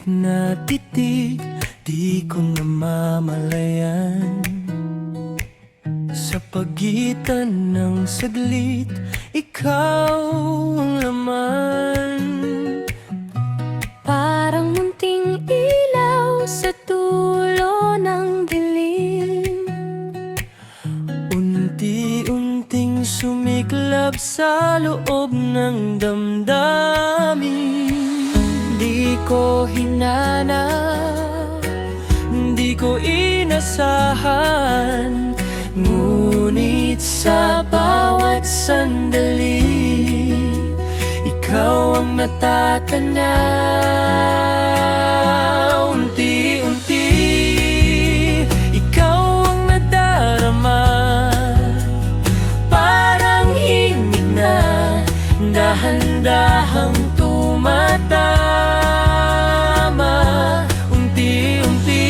na titig, di ko namamalayan. Sa pagitan ng saglit, ikaw ang laman. Parang munting ilaw sa dulo ng dilim, Unti-unting sumiklab sa loob ng damdamin. di ko hinanap, Di ko inasahan, ngunit sa bawat sandali, ikaw ang natatanaw. Unti-unti, ikaw ang nadarama. Parang himig na dahan-dahang tumatama. Unti-unti,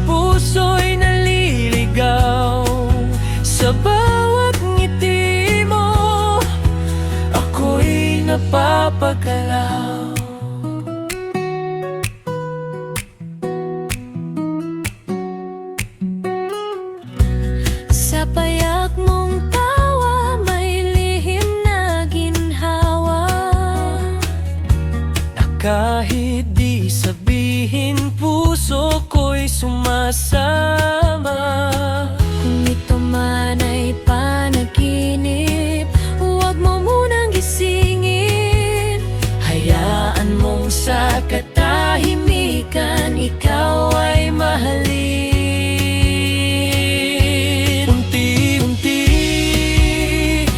puso'y naliligaw sa bawat ngiti mo. Ako'y napapagalaw. sa payak mong tawa may lihim na ginhawa. Na kahit di sabihin, puso ko'y sumasama. Kung ito man ay panaginip, huwag mo munang gisingin. Hayaan mong sa katahimikan, ikaw ay mahalin. Unti-unti,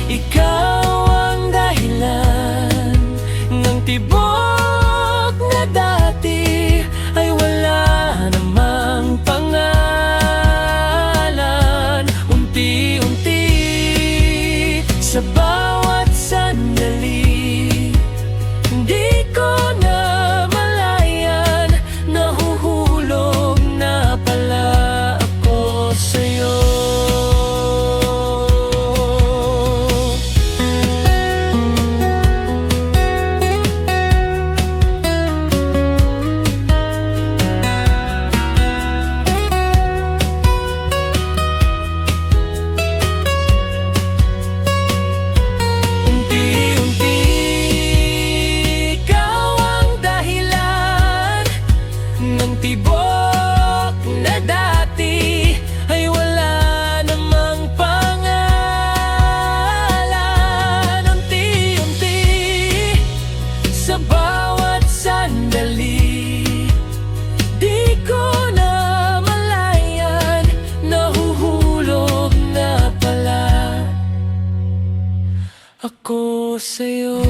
ikaw ang dahilan ng tibok na dati ay wala namang pangalan. Unti-unti, sa bawat sandali, di ko na malayan, nahuhulog na pala ako sa'yo. Unti-unti, ikaw ang dahilan ng tibok na dati ay wala namang pangalan. Unti-unti, sa bawat sandali, di ko na malayan, nahuhulog na pala ako sa'yo.